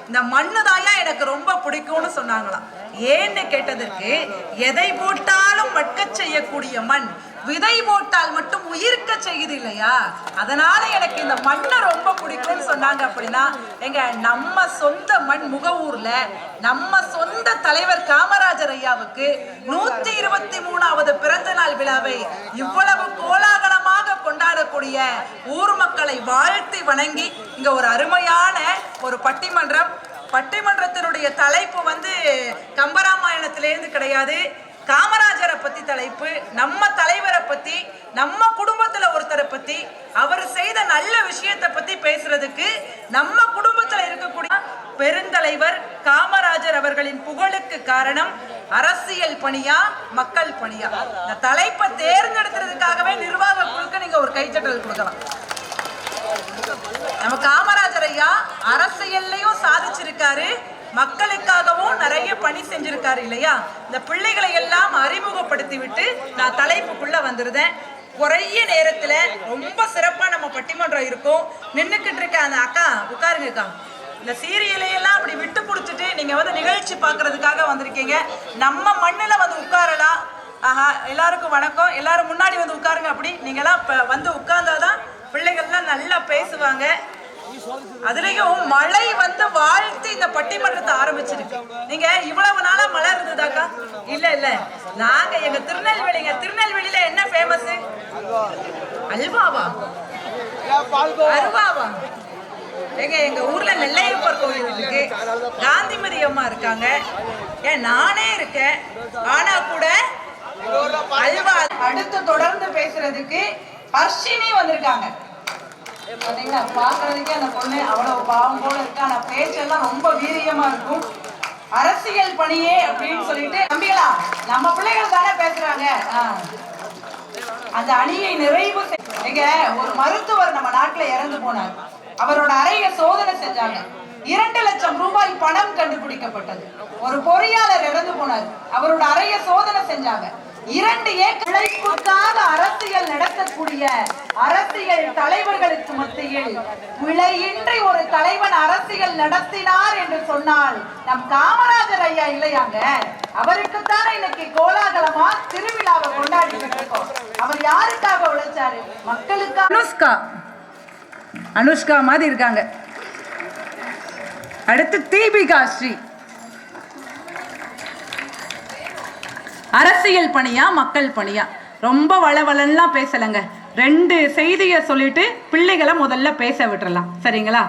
இந்த மண்ணு தாயா எனக்கு ரொம்ப பிடிக்கும்னு சொன்னாங்களாம். ஏன்னு கேட்டதற்கு, எதை போட்டாலும் மட்க செய்யக்கூடிய மண் விதை போட்டால் மட்டும் உயிர்க்க செய்யுது இல்லையா, அதனால எனக்கு இந்த மண்ணை ரொம்ப பிடிக்கும்னு சொன்னாங்க. அப்படின்னா எங்க நம்ம சொந்த மண் முகவூர்ல நம்ம சொந்த தலைவர் காமராஜர் ஐயாவுக்கு 123வது பிறந்த நாள் விழாவை இவ்வளவு கோலாகலமாக கொண்டாடக்கூடிய ஊர் மக்களை வாழ்த்தி வணங்கி இங்க ஒரு அருமையான ஒரு பட்டிமன்றத்தினுடைய தலைப்பு கம்பராமாயணத்திலேருந்து கிடையாது, காமராஜரை பத்தி தலைப்பு, நம்ம தலைவரை பத்தி, நம்ம குடும்பத்துல ஒருத்தரை பத்தி, அவர் செய்த நல்ல விஷயத்தை பத்தி பேசுறதுக்கு நம்ம குடும்பத்துல இருக்கக்கூடிய பெருந்தலைவர் காமராஜர் அவர்களின் புகழுக்கு காரணம் அரசியல் பணியா மக்கள் பணியா? இந்த தலைப்பை தேர்ந்தெடுக்கிறதுக்காகவே நிர்வாக குழுக்கு நீங்க ஒரு கைத்தட்டல் கொடுக்கலாம். நம்ம காமராஜர் ஐயா அரசியல்லையும் சாதிச்சிருக்காரு, மக்களுக்காகவும் நிறைய பணி செஞ்சிருக்காரு இல்லையா. இந்த பிள்ளைகளை எல்லாம் அறிமுகப்படுத்தி விட்டு நான் தலைப்புக்குள்ள வந்துருதேன். குறைய நேரத்துல ரொம்ப சிறப்பா நம்ம பட்டிமன்றம் இருக்கும். நின்னுக்கிட்டு இருக்க அந்த அக்கா உட்காருங்கக்கா. இந்த சீரியலையெல்லாம் அப்படி விட்டு கொடுத்துட்டு நீங்க நிகழ்ச்சி பார்க்கறதுக்காக வந்திருக்கீங்க. நம்ம மண்ணுல உட்காரலாம். ஆஹா, எல்லாருக்கும் வணக்கம். எல்லாரும் முன்னாடி உட்காருங்க. அப்படி நீங்க எல்லாம் உட்கார்ந்தாதான் பிள்ளைகள்லாம் நல்லா பேசுவாங்க. அதுலயும் மழை வாழ்த்து இந்த பட்டிமன்றத்தை ஆரம்பிச்சிருக்கு. நீங்க இவ்வளவு நாளா மழை இருந்ததாக்கா? இல்ல நாங்க எங்க திருநெல்வேலியில என்ன ஃபேமஸ்? அல்வாவா? அருவாவா? எங்க ஊர்ல நெல்லையப்பர் கோயில் இருக்கு, காந்திமதி அம்மா இருக்காங்க, ஏன் நானே இருக்கேன். ஆனா கூட அல்வா அடுத்து தொடர்ந்து பேசுறதுக்கு ஹர்ஷினி வந்திருக்காங்க. பாக்குறதுக்கே அந்த பொண்ணு அவ்வளவு பாவம் போல இருக்கு. ஆனா பேச்செல்லாம் ரொம்ப வீரியமா இருக்கும். அரசியல் பணியே அப்படின்னு சொல்லிட்டு நம்பிகளா நம்ம பிள்ளைகள் தானே பேசுறாங்க. அந்த அணியை நிறைவு எங்க ஒரு மருத்துவர் நம்ம நாட்டுல இறந்து போனார். அவரோட அறையை சோதனை செஞ்சாங்க. 2 லட்சம் ரூபாய் பணம் கண்டுபிடிக்கப்பட்டது. ஒரு பொறியாளர் இறந்து போனார். அவரோட அறையை சோதனை செஞ்சாங்க. 2 ஏக்கருக்காக அரசியல் நடத்தக்கூடிய அரசியல் தலைவர்களுக்கு மத்தியில் பிழையின்றி ஒரு தலைவன் அரசியல் நடத்தினார் என்று சொன்னால் நம் காமராஜர் ஐயா இல்லையாங்க. அவருக்குத்தானே இன்னைக்கு கோலாகலமா திருவிழாவை கொண்டாடிட்டு இருக்கோம். அவர் யாருக்காக உழைச்சாரு? மக்களுக்காக. அனுஷ்கா மாதிரி இருக்காங்க. அடுத்து தீபிகா ஸ்ரீ. அரசியல் பணியா மக்கள் பணியா? ரொம்ப வளவளன்லாம் பேசலைங்க. 2 செய்தியை சொல்லிட்டு பிள்ளைகளை முதல்ல பேச விட்டுறலாம், சரிங்களா?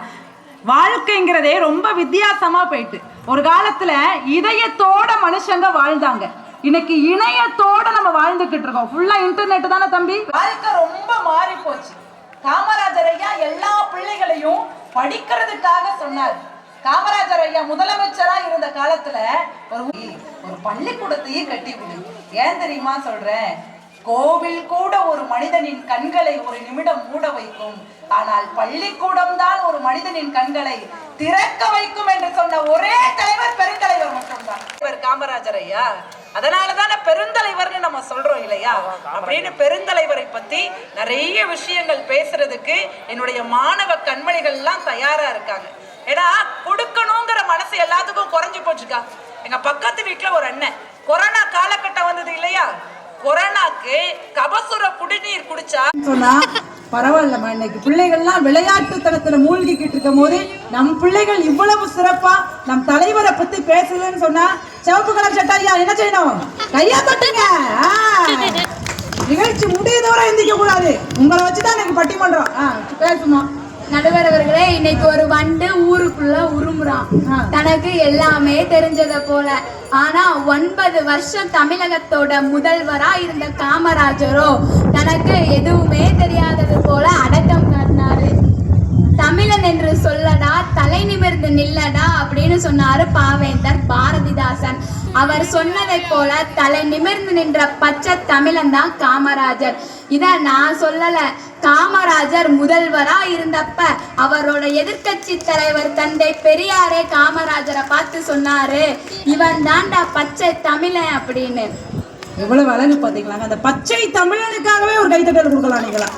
வாழ்க்கைங்கிறதே ரொம்ப வித்தியாசமா போயிட்டு. ஒரு காலத்துல இதயத்தோட மனுஷங்க வாழ்ந்தாங்க. இன்னைக்கு இணையத்தோட நம்ம வாழ்ந்துகிட்டு இருக்கோம். ஃபுல்லா இன்டர்நெட் தானே தம்பி. வாழ்க்கை ரொம்ப மாறி போச்சு. காமராஜர் ஐயா எல்லா பிள்ளைகளையும் படிக்கிறதுக்காக சொன்னார். காமராஜர் ஐயா முதலமைச்சரா இருந்த காலத்துல ஒரு பள்ளிக்கூடத்தையே கட்டி விடு. ஏன் தெரியுமா சொல்றேன்? கோவில் கூட ஒரு மனிதனின் கண்களை ஒரு நிமிடம் மூட வைக்கும், ஆனால் பள்ளிக்கூடம் தான் ஒரு மனிதனின் கண்களை திறக்க வைக்கும் என்று சொன்ன ஒரே தலைவர் பெருந்தலைவர் மட்டும்தான் காமராஜர் ஐயா. அதனாலதானே பெருந்தலைவர்னு நம்ம சொல்றோம் இல்லையா? அப்படின்னு பெருந்தலைவரை பத்தி நிறைய விஷயங்கள் பேசுறதுக்கு என்னுடைய மாணவ கண்மணிகள் எல்லாம் தயாரா இருக்காங்க. ஏன்னா கொடுக்கணுங்கிற மனசு எல்லாத்துக்கும் குறைஞ்சு போச்சுக்கா. எங்க பக்கத்து வீட்டுல ஒரு அண்ணன் கொரோனா காலகட்டம் வந்தது இல்லையா, கொரோனாக்கு கபசுர குடிநீர் குடிச்சா சொன்னா பரவாயில்லம்மா. இன்னைக்கு பிள்ளைகள்லாம் விளையாட்டு தளத்துல மூழ்கிக்கிட்டு இருக்கும் போது நம் பிள்ளைகள் இவ்வளவு சிறப்பா நம் தலைவரை பத்தி பேசுதுன்னு சொன்னா சிவப்பு கலர் சட்டையா என்ன செய்யணும்? கையா தட்டுங்க. நிகழ்ச்சி முடியதோட எந்திக்க கூடாது. உங்களை வச்சுதான் இன்னைக்கு பட்டிமன்றம் பேசுமா. நடுவர் அவர்களே, இன்னைக்கு ஒரு வண்டு ஊருக்குள்ள உருமுறான், தனக்கு எல்லாமே தெரிஞ்சத போல. ஆனா 9 வருஷம் தமிழகத்தோட முதல்வரா இருந்த காமராஜரோ தனக்கு எதுவுமே தெரியாதது போல அடக்கம் காட்டினாரு. தமிழன் என்று சொல்லடா, தலை நிமிர்ந்து நில்லடா அப்படின்னு சொன்னாரு பாவேந்தர் பாரதிதாசன். அவர் சொன்னதை போல தலை நிமிர்ந்து நின்ற பச்சை தமிழன் தான் காமராஜர். இத நான் சொல்லல, காமராஜர் முதல்வரா இருந்தப்ப அவரோட எதிர்கட்சி தலைவர் தந்தை பெரியாரே காமராஜரை பார்த்து சொன்னாரு, இவன் தாண்டா பச்சை தமிழன் அப்படின்னு. எவ்வளவு அழகு பாத்தீங்களா? அந்த பச்சை தமிழனுக்காகவே ஒரு கைத்தட்டல் கொடுக்கலாம். நீங்களா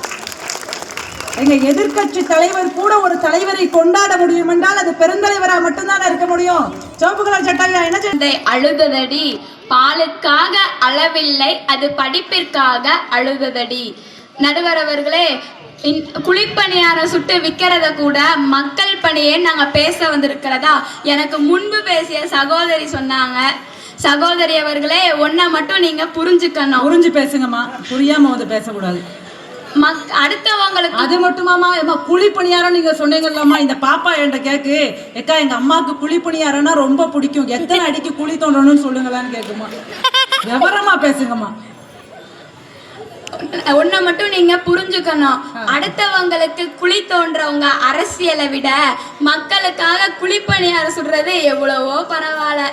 எங்க எதிர்க்கட்சி தலைவர் கூட ஒரு தலைவரை கொண்டாட முடியும் என்றால் அது பெருந்தலைவரா மட்டும்தான் இருக்க முடியும். சிவப்பு கலர் சட்டையா என்ன அழுததடி, பாலுக்காக அளவில்லை அது படிப்பிற்காக அழுததடி. நடுவர் அவர்களே, குழிப்பணியாரம் சுட்டு விற்கிறத கூட மக்கள் பணியே நாங்க பேச வந்திருக்கிறதா எனக்கு முன்பு பேசிய சகோதரி சொன்னாங்க. சகோதரி அவர்களே, ஒன்ன மட்டும் நீங்க புரிஞ்சுக்கணும். புரிஞ்சு பேசுங்கம்மா, புரியாம வந்து பேசக்கூடாது. அடுத்தவங்களுக்கு அது மட்டுமாமா குழி பணியாரம் நீங்க சொன்னீங்கல்லம்மா, இந்த பாப்பா என்கிட்ட கேக்கு, எக்கா எங்க அம்மாவுக்கு குழி பணியாரம்னா ரொம்ப பிடிக்கும், எத்தனை அடிக்கு குழி தோண்டணும்னு சொல்லுங்களான்னு கேக்குமா. விவரமா பேசுங்கம்மா. ஒன்ன மட்டும் நீங்க புரிஞ்சுக்கணும். அடுத்தவங்களுக்கு குழி தோன்றவங்க அரசியலை விட மக்களுக்காக குழிப்பணியாரம் சுடுறது எவ்வளவோ பரவாயில்ல.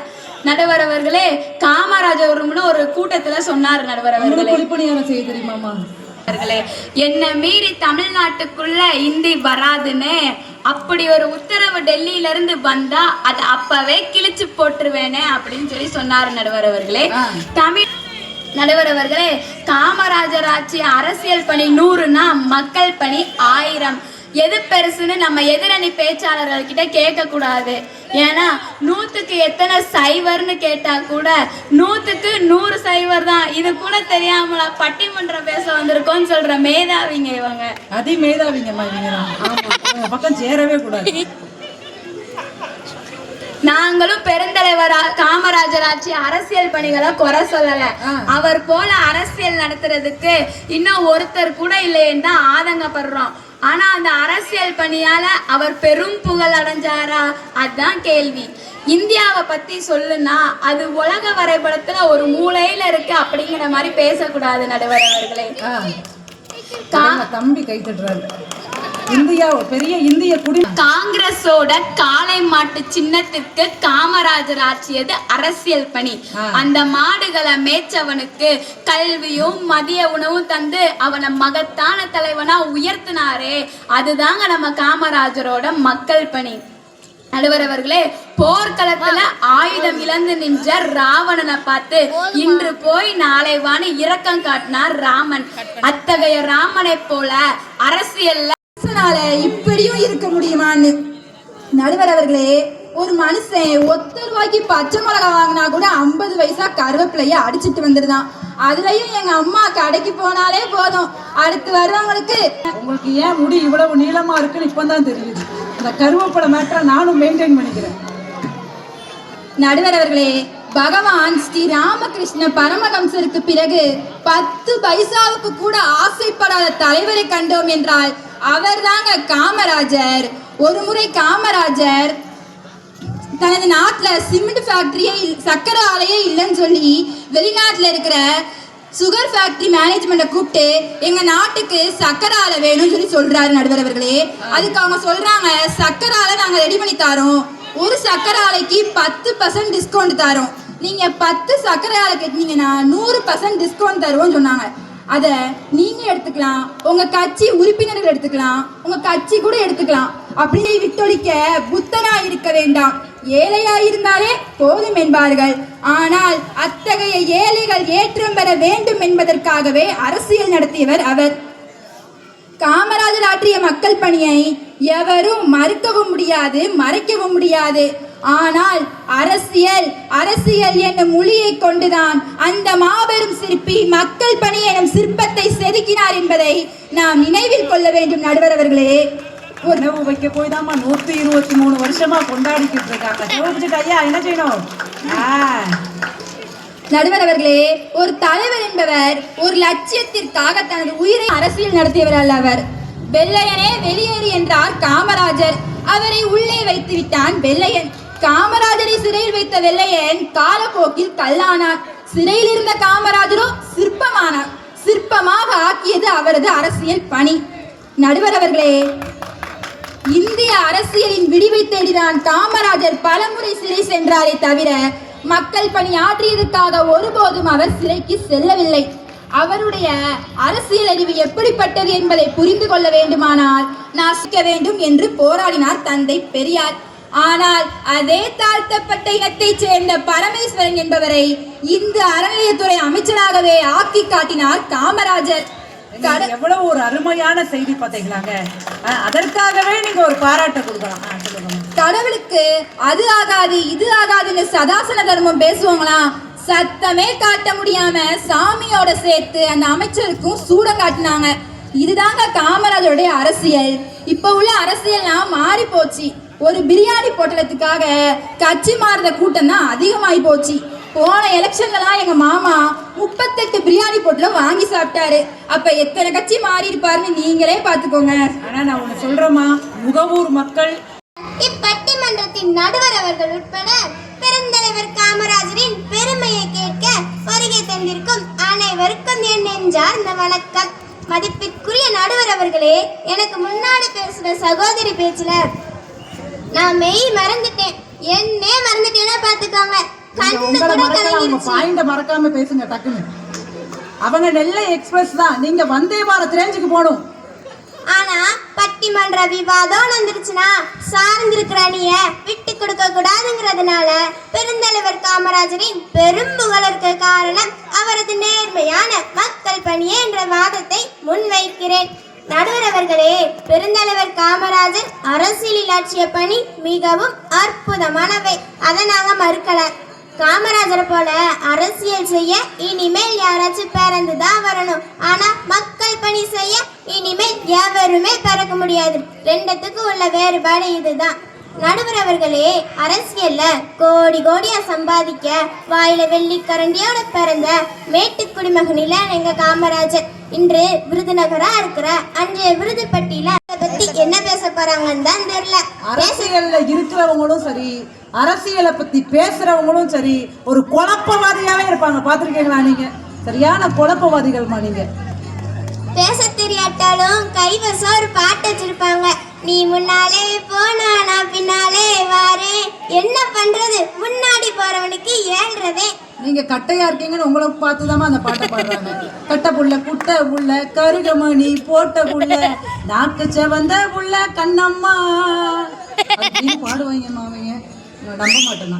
நடுவர் அவர்களே, காமராஜர் ஒரு கூட்டத்துல சொன்னார். நடுவர் அவர்களே, குழிப்பணியாரம் செய்ய தெரியுமாமா? என்ன மீறி தமிழ்நாட்டுக்குள்ள இந்தி வராதுன்னு அப்படி ஒரு உத்தரவு டெல்லியில இருந்து வந்தா அது அப்பவே கிழிச்சு போட்டுருவேனே அப்படின்னு சொல்லி சொன்னாரு. நடுவர் அவர்களே, நடுவர் அவர்களே, காமராஜர் ஆட்சி அரசியல் பணி 100னா மக்கள் பணி 1000. எது பெருசுன்னு நம்ம எதிரணி பேச்சாளர்கள் கிட்ட கேட்க கூடாது. ஏன்னா 100க்கு எத்தனை சைவர்னு கேட்டா கூட 100க்கு 100 சைவர் தான். இது கூட தெரியாமல பட்டிமன்றம் பேச வந்திருக்கோம்னு சொல்ற மேதாவிங்க இவங்க. அதி மேதாவிங்கம்மா இவங்க. பக்கம் சேரவே கூடாது. நாங்களும் பெருந்தலைவரா காமராஜர் ஆட்சி அரசியல் பணிகளை குறை சொல்லல. அவர் போல அரசியல் நடத்துறதுக்கு இன்னும் ஒருத்தர் கூட இல்லைன்னு தான் ஆதங்கப்படுறோம். ஆனா அந்த அரசியல் பணியால அவர் பெரும் புகழ் அடைஞ்சாரா, அதுதான் கேள்வி. இந்தியாவை பத்தி சொல்லுனா அது உலக வரைபடத்துல ஒரு மூலையில இருக்கு அப்படிங்கிற மாதிரி பேசக்கூடாது. நடுவர் அவர்களே, தம்பி கை தட்டுறாரு. இந்தியா பெரிய இந்திய குடி காங்கிரஸோட காளை மாட்டு சின்னத்திற்கு காமராஜர் ஆட்சியது அரசியல் பணி. அந்த மாடுகளை மேய்ச்சவனுக்கு கல்வியும் மதிய உணவும் தந்து அவனை மகத்தான தலைவனா உயர்த்தினாரே, அதுதாங்க நம்ம காமராஜரோட மக்கள் பணி. நடுவர் அவர்களே, போர்க்களத்துல ஆயுதம் இழந்து நின்ற ராவணனை பார்த்து இன்று போய் நாளை வான்னு இரக்கம் காட்டினார் ராமன். அத்தகைய ராமனை போல அரசியல்ல இப்படியும் இருக்க முடியுமான்னு. நடுவர் அவர்களே, ஒரு மனுஷன் ₹1 பச்சை மிளகா வாங்கினா கூட 50 பைசா கருவேப்பிலைய அடிச்சுட்டு வந்துருதான். அதுலயும் எங்க அம்மா கடைக்கு போனாலே போதும், அடுத்து வர்றவங்களுக்கு உங்களுக்கு ஏன் முடி இவ்வளவு நீளமா இருக்குன்னு இப்பதான் தெரியுது. அந்த கருவேப்பிலை மேட்டரை நானும் மெயின்டைன் பண்ணிக்கிறேன். நடுவர் அவர்களே, பகவான் ஸ்ரீ ராமகிருஷ்ண பரமஹம்சருக்கு பிறகு 10 பைசாவுக்கு கூட ஆசைப்படாத தலைவரை கண்டோம் என்றால் அவர் தாங்க காமராஜர். ஒரு முறை காமராஜர் தனது நாட்டில் சிமெண்ட் ஃபேக்டரியே சக்கரை ஆலையே இல்லைன்னு சொல்லி வெளிநாட்டில் இருக்கிற சுகர் ஃபேக்டரி மேனேஜ்மெண்ட்டை கூப்பிட்டு எங்க நாட்டுக்கு சக்கரை ஆலை வேணும்னு சொல்லி சொல்றாரு. நடுவர் அவர்களே, அதுக்கு அவங்க சொல்றாங்க, சக்கரை ஆலை நாங்கள் ரெடி பண்ணி தரோம், ஒரு சக்கரை ஆலைக்கு 10% டிஸ்கவுண்ட் தரோம், நீங்க 10 சக்கரை ஆலை கேட்டீங்கன்னா 100% டிஸ்கவுண்ட் தருவோம்னு சொன்னாங்க. அதை நீங்க எடுத்துக்கலாம், உங்க கட்சி உறுப்பினர்கள் எடுத்துக்கலாம், உங்க கட்சி கூட எடுத்துக்கலாம். அப்படி விட்டொழிக்க புத்தனா இருக்க வேண்டாம், ஏழையா இருந்தாலே போதும் என்பார்கள். ஆனால் அத்தகைய ஏழைகள் ஏற்றம் பெற வேண்டும் என்பதற்காகவே அரசியல் நடத்தியவர் அவர். காமராஜர் ஆற்றிய மக்கள் பணியை எவரும் மறுக்கவும் முடியாது, மறைக்கவும் முடியாது. ஆனால் அரசியல் அரசியல் என்னும் மொழியை கொண்டுதான் அந்த மாபெரும் சிற்பி மக்கள் பணி எனும் சிற்பத்தை செதுக்கினார் என்பதை நாம் நினைவில் கொள்ள வேண்டும். நடுவர் அவர்களே, உணவு வைக்க போய் தான்மா 123 வருஷமா கொண்டாடிக்கிட்டு இருக்காங்க. ஐயா என்ன செய்யணும்? நடுவர் அவர்களே, ஒரு தலைவர் என்பவர் ஒரு லட்சியத்திற்காக தனது உயிரை அரசியல் நடத்தியவர் அல்ல. அவர் வெள்ளையனே வெளியேறு என்றார் காமராஜர், அவரை உள்ளே வைத்து விட்டான் வெள்ளையன். காமராஜரை சிறையில் வைத்த வெள்ளையன் காலப்போக்கில் கல்லானார். சிறையில் இருந்த காமராஜரோ சிற்பமானார். சிற்பமாக ஆக்கியது அவரது அரசியல் பணி. நடுவர் அவர்களே, இந்திய அரசியலின் விடிவை தேடிதான் காமராஜர் பலமுறை சிறை சென்றாரே தவிர மக்கள் பணி ஆற்றியதற்காக ஒருபோதும் அவர் சிறைக்கு செல்லவில்லை. அவருடைய அரசியல் அறிவு எப்படிப்பட்டது என்பதை புரிந்து கொள்ள வேண்டுமானால் நாசிக்க வேண்டும் என்று போராடினார் தந்தை பெரியார். ஆனால் அதே தாழ்த்தப்பட்ட இனத்தைச் சேர்ந்த பரமேஸ்வரன் என்பவரை இந்து அறநிலையத்துறை அமைச்சராகவே ஆக்கி காட்டினார் காமராஜர். எவ்வளவு ஒரு அருமையான செய்தி பார்த்தீங்களாங்க. அதற்காகவே நீங்க ஒரு பாராட்ட கொடுக்கலாம். சொல்லுங்க. கடவுளுக்கு அது ஆகாது இது ஆகாதுன்னு சதாசன தர்மம் பேசுவாங்களாம். சத்தமே காட்ட முடியாம சாமியோட சேர்த்து அந்த அமைச்சருக்கும் சூடம் காட்டினாங்க. இதுதாங்க காமராஜருடைய அரசியல். இப்ப உள்ள அரசியல்லாம் மாறி போச்சு. ஒரு பிரியாணி பொட்டலத்துக்காக கட்சி மாறுற கூட்டம் தான் அதிகமாகி போச்சு. போன எலெக்ஷன்லாம் எங்க மாமா 38 பிரியாணி பொட்டலம் வாங்கி சாப்பிட்டாரு. அப்ப எத்தனை கட்சி மாறி இருப்பாருன்னு நீங்களே பாத்துக்கோங்க. ஆனா நான் ஒண்ணு சொல்றேம்மா, முகவூர் மக்கள் இப்பட்டிமன்றத்தின் நடுவர் அவர்கள் உட்பட பெருந்தலைவர் காமராஜரின் பெருமையை கேட்க வருகை தந்திருக்கும் அனைவருக்கும் என் நெஞ்சார்ந்த வணக்கம். மதிப்பிற்குரிய நடுவர் அவர்களே, எனக்கு முன்னாடி பேசுற சகோதரி பேச்சுல நான் மெய் மறந்துட்டேன். என்னே மறந்துட்டேன்னா பாத்துக்கோங்க. மறக்காம பேசுங்க டக்குன்னு. அவங்க நெல்லை எக்ஸ்பிரஸ் தான், நீங்க வந்தே பாரத் ரேஞ்சுக்கு போகணும். ஆனா பட்டிமன்ற விவாதம் வந்துருச்சுன்னா சார்ந்திருக்கிற அணிய விட்டு கொடுக்க கூடாதுங்கிறதுனால பெருந்தலைவர் காமராஜரின் பெரும் புகழற்கு காரணம் அவரது நேர்மையான மக்கள் பணியே என்ற வாதத்தை முன்வைக்கிறேன். நடுவர் அவர்களே, பெருந்தலைவர் காமராஜர் அரசியலில் ஆற்றிய பணி மிகவும் அற்புதமானவை. அதை நாங்க மறுக்கல. காமராஜரை போல அரசியல் செய்ய இனிமேல் யாராச்சும் பிறந்துதான் வரணும். ஆனா மக்கள் பணி செய்ய இனிமேல் எவருமே பிறக்க முடியாது. ரெண்டுத்துக்கும் உள்ள வேறுபாடு இதுதான். நடுவர் அவர்களே, அரசியல்ல கோடி கோடியா சம்பாதிக்க வாயில வெள்ளி கரண்டியோட பிறந்த மேட்டுக்குடி மகனில எங்க காமராஜர் இன்று விருதுநகரா இருக்கிற அன்றைய விருது பட்டியல பத்தி என்ன பேச போறாங்கன்னு தான் தெரியல. அரசியல்ல இருக்கிறவங்களும் சரி, அரசியலை பத்தி பேசுறவங்களும் சரி, ஒரு குழப்பவாதியாவே இருப்பாங்க. பாத்திருக்கீங்களா நீங்க? சரியான குழப்பவாதிகள்மா நீங்க. பேச தெரியாட்டாலும் கைவசம் ஒரு பாட்டு வச்சிருப்பாங்க. நீ முன்னாலே போனா நான் பின்னாலே வாரேன், என்ன பண்றது முன்னாடி போறவனுக்கு ஏழ்றதே. நீங்க கட்டையா இருக்கீங்கன்னு உங்களை பார்த்துதாமா அந்த பாட்டை பாடுறாங்க. கட்ட புள்ள குட்ட புள்ள கருகமணி போட்ட புள்ள நாக்கு செவந்த புள்ள கண்ணம்மா பாடுவாங்கம்மா. அவங்க நம்ப மாட்டேன்னா.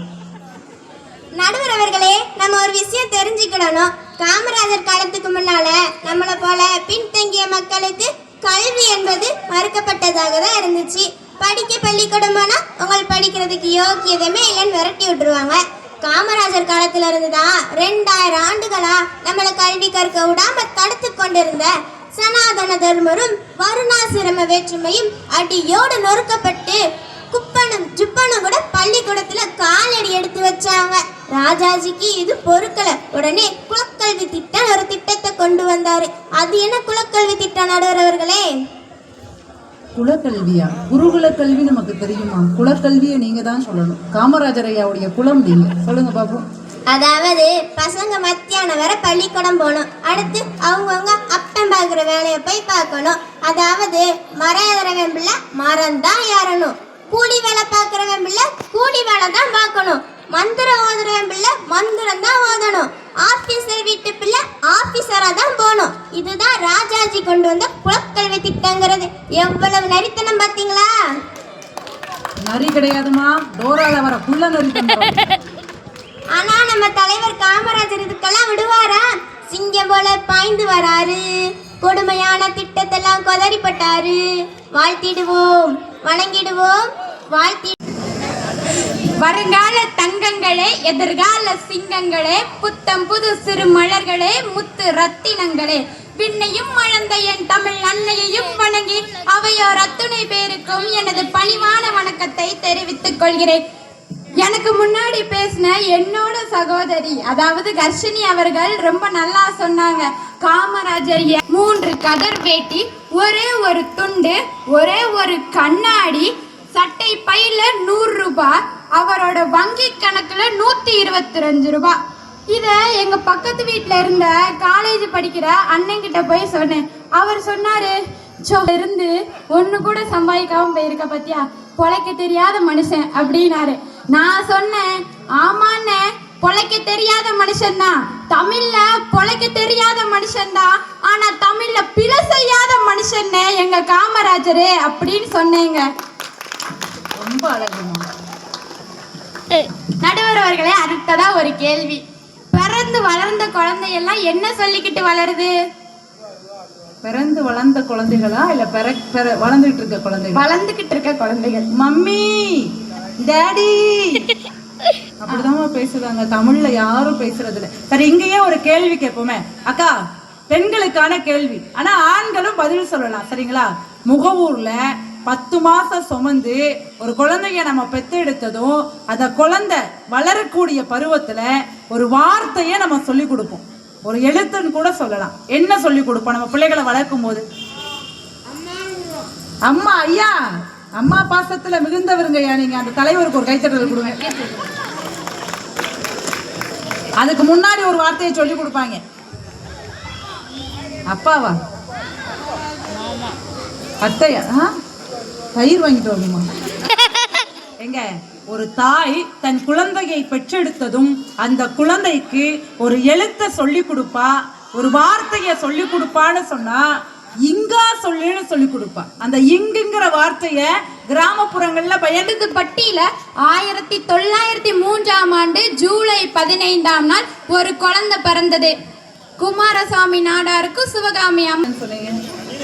நடுவர் அவர்களே, நம்ம ஒரு விஷயம் தெரிஞ்சுக்கணும். காமராஜர் காலத்துக்கு முன்னால நம்மளை போல பின்தங்கிய மக்களுக்கு கல்வி என்பது மறுக்கப்பட்டதாக தான் இருந்துச்சு. படிக்க பள்ளிக்கூடம் போனா உங்கள் படிக்கிறதுக்கு யோக்கியதமே இல்லைன்னு விரட்டி விட்டுருவாங்க. காமராஜர் காலத்துல இருந்துதான் 2000 ஆண்டுகளா நம்மளை கல்வி கற்க விடாம தடுத்து கொண்டிருந்த சனாதன தர்மரும் வருணாசிரம வேற்றுமையும் அடியோடு நொறுக்கப்பட்டு குப்பனும் ஜுப்பனும் கூட பள்ளிக்கூடத்துல காலடி எடுத்து வச்சாங்க. ராஜாஜிக்கு இது பொறுக்கல. உடனே குலக்கல்வி திட்டம் ஒரு திட்டத்தை கொண்டு வந்தாரு. அது என்ன குலக்கல்வி திட்டம் நடுவர் அவர்களே? குலக்கல்வியா? குருகுல கல்வி நமக்கு தெரியுமா? குலக்கல்வியை நீங்க தான் சொல்லணும். காமராஜர் ஐயாவுடைய குலம் நீங்க சொல்லுங்க பாப்போம். அதாவது பசங்க மத்தியானம் வரை பள்ளிக்கூடம் போகணும். அடுத்து அவங்கவுங்க அப்பம் பார்க்குற வேலையை போய் பார்க்கணும். அதாவது மரம் ஏறவன் பிள்ளை மரம் தான் ஏறணும், கூலி வேலை பார்க்குறவன் பிள்ளை கூலி வேலை தான் பார்க்கணும், மந்திரம் ஓதுறவன் பிள்ளை மந்திரம் தான் ஓதணும், ஆபீசர் வீட்டு பிள்ளை ஆபீசரா தான் போகணும். இதுதான் ராஜாஜி கொண்டு வந்த குலக்கல்வி திட்டங்கிறது. எவ்வளவு நரித்தனம் பார்த்தீங்களா? நரி கிடையாதுமா, டோரால வர புள்ள நரி. ஆனா நம்ம தலைவர் காமராஜர் இதுக்கெல்லாம் விடுவாரா? சிங்கம் போல பாய்ந்து வராரு, கொடுமையான திட்டத்தெல்லாம் கொதறிப்பட்டாரு. வாழ்த்திடுவோம், வணங்கிடுவோம், வாழ்த்தி. வருங்கால தங்கங்களே, எதிர்கால சிங்கங்களே, புத்தம் புது சிறு மலர்களே, முத்து ரத்தினங்களே, விண்ணையும் மழந்த என் தமிழ் அன்னையையும் வணங்கி அவையோர் அத்துணை பேருக்கும் எனது பணிவான வணக்கத்தை தெரிவித்துக் கொள்கிறேன். எனக்கு முன்னாடி பேசின என்னோட சகோதரி அதாவது கர்ஷினி அவர்கள் ரொம்ப நல்லா சொன்னாங்க. காமராஜர் 3 கதர் வேட்டி, ஒரே ஒரு துண்டு, ஒரே ஒரு கண்ணாடி, சட்டை பையில 100 ரூபாய், அவரோட வங்கி கணக்குல 125 ரூபாய். இதை எங்க பக்கத்து வீட்டுல இருந்த காலேஜ் படிக்கிற அண்ணன்கிட்ட போய் சொன்னேன். அவர் சொன்னாரு, இருந்து ஒண்ணு கூட சம்பாதிக்காம போயிருக்க பத்தியா, பொழைக்க தெரியாத மனுஷன் அப்படின்னாரு. நான் சொன்னேன், ஆமாண்ணே, பொழைக்க தெரியாத மனுஷன்தான், தமிழ்ல பொழைக்க தெரியாத மனுஷன்தான், ஆனா தமிழ்ல பிழை செய்யாத மனுஷன்னே எங்க காமராஜரு அப்படின்னு சொன்னேங்க. ரொம்ப அழகுமா. நடுவர் அவர்களே, அடுத்ததா ஒரு கேள்வி. பிறந்து வளர்ந்த குழந்தையெல்லாம் என்ன சொல்லிக்கிட்டு வளருது? பிறந்து வளர்ந்த குழந்தைகளா இல்ல வளர்ந்துட்டு இருக்க குழந்தைகள்? வளர்ந்துகிட்டு இருக்க குழந்தைகள். மம்மி டாடி அப்படிதான் பேசுறாங்க. தமிழ்ல யாரும் பேசுறது இல்லை. சரி, இங்கேயே ஒரு கேள்வி கேட்போமே அக்கா, பெண்களுக்கான கேள்வி, ஆனா ஆண்களும் பதில் சொல்லலாம். சரிங்களா? முகவூர்ல 10 மாசம் சுமந்து ஒரு குழந்தைய நம்ம பெத்தெடுத்ததும் அந்த குழந்தை வளரக்கூடிய பருவத்துல ஒரு வார்த்தையை நம்ம சொல்லி கொடுப்போம். ஒரு எழுத்துன்னு கூட சொல்லலாம். என்ன சொல்லி கொடுப்போம் நம்ம பிள்ளைகளை வளர்க்கும் போது? அம்மா. ஐயா, அம்மா பாசத்துல மிகுந்தவருங்க ஐயா நீங்க. அந்த தலைவருக்கு ஒரு கைத்தட்டல் கொடுங்க. அதுக்கு முன்னாடி ஒரு வார்த்தையை சொல்லி கொடுப்பாங்க. அப்பாவா? அத்தையா? தயிர் வாங்கிட்டு வரணுமா? எங்க ஒரு தாய் தன் குழந்தையை பெற்றெடுத்ததும் அந்த குழந்தைக்கு ஒரு எழுத்தை சொல்லி கொடுப்பா, ஒரு வார்த்தையை சொல்லி கொடுப்பான்னு சொன்னா இங்கா சொல்லுன்னு சொல்லி கொடுப்பா. அந்த இங்குங்கிற வார்த்தைய கிராமப்புறங்கள்ல பயன்படுத்து. பட்டியில 1903ஆம் ஆண்டு ஜூலை 15ஆம் நாள் ஒரு குழந்தை பிறந்தது. குமாரசாமி நாடாருக்கு சிவகாமி அம்மன். சொன்னீங்க,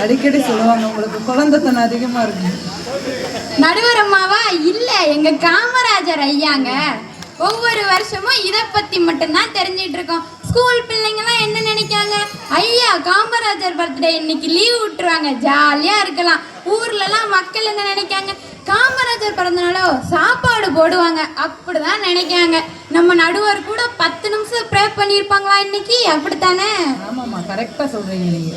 அடிக்கடி சொல்லுவாங்க உங்களுக்கு குழந்தைத்தனம் அதிகமா இருக்கு. நடுவர் அம்மாவா? இல்ல, எங்க காமராஜர் ஐயாங்க. ஒவ்வொரு வருஷமும் இதை பத்தி மட்டும்தான் தெரிஞ்சிட்டு இருக்கோம். ஸ்கூல் பிள்ளைங்கலாம் என்ன நினைக்காங்க, ஐயா காமராஜர் பர்த்டே இன்னைக்கு லீவ் விட்டுருவாங்க, ஜாலியா இருக்கலாம். ஊர்லலாம் மக்கள் என்ன நினைக்காங்க, காமராஜர் பிறந்தனாலோ சாப்பாடு போடுவாங்க, அப்படிதான் நினைக்காங்க. நம்ம நடுவர் கூட 10 நிமிஷம் ப்ரே பண்ணியிருப்பாங்களா இன்னைக்கு? அப்படித்தானே? ஆமாமா, கரெக்டா சொல்றீங்க நீங்க.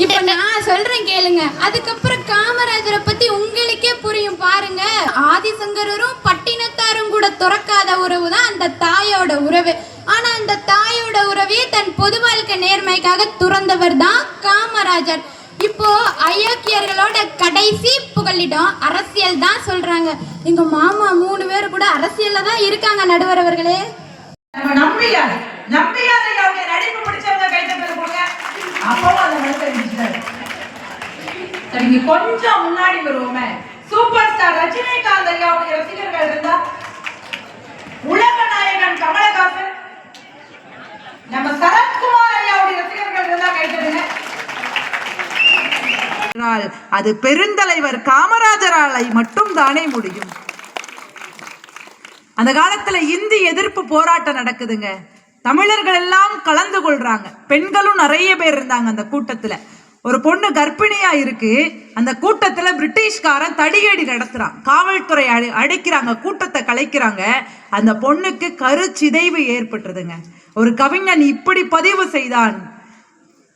இப்ப நான் சொல்றேன் கேளுங்க. அதுக்கப்புறம் காமராஜரை பத்தி உங்களுக்கே புரியும் பாருங்க. ஆதிசங்கரும் பட்டினத்தாரும் கூட துறக்காத உறவு தான் அந்த தாயோட உறவு. ஆனா அந்த தாயோட உறவையே தன் பொது வாழ்க்கை நேர்மைக்காக துறந்தவர் தான் காமராஜர். இப்போ ஐயோக்கியர்களோட கடைசி புகலிடம் அரசியல் தான் சொல்றாங்க. எங்க மாமா 3 பேர் கூட அரசியல்ல தான் இருக்காங்க நடுவர் அவர்களே. நம்பியார் நடிப்பு பிடிச்சவங்க கைத்தட்டல் கொடுங்க. அப்பவும் அந்த மனசை இருந்துட்டாரு. சரி, கொஞ்சம் முன்னாடி வருவோமே. சூப்பர் ஸ்டார் ரஜினிகாந்த் ஐயாவுடைய ரசிகர்கள் இருந்தா, உலக நாயகன் கமலஹாசன், நம்ம சரத்குமார் ஐயாவுடைய ரசிகர்கள் இருந்தா கைத்தட்டுங்க. அது பெருந்தலைவர் காமராஜரால் மட்டும் தானே முடியும். அந்த காலத்துல இந்தி எதிர்ப்பு போராட்டம் நடக்குதுங்க. தமிழர்கள் எல்லாம் கலந்து கொள்றாங்க. பெண்களும் நிறைய பேர் இருந்தாங்க அந்த கூட்டத்துல. ஒரு பொண்ணு கர்ப்பிணியா இருக்கு. அந்த கூட்டத்துல பிரிட்டிஷ்காரன் தடியடி நடத்துறான். காவல்துறை அடைக்கிறாங்க, கூட்டத்தை கலைக்கிறாங்க. அந்த பொண்ணுக்கு கருச்சிதைவு ஏற்பட்டுருதுங்க. ஒரு கவிஞன் இப்படி பதிவு செய்தான்,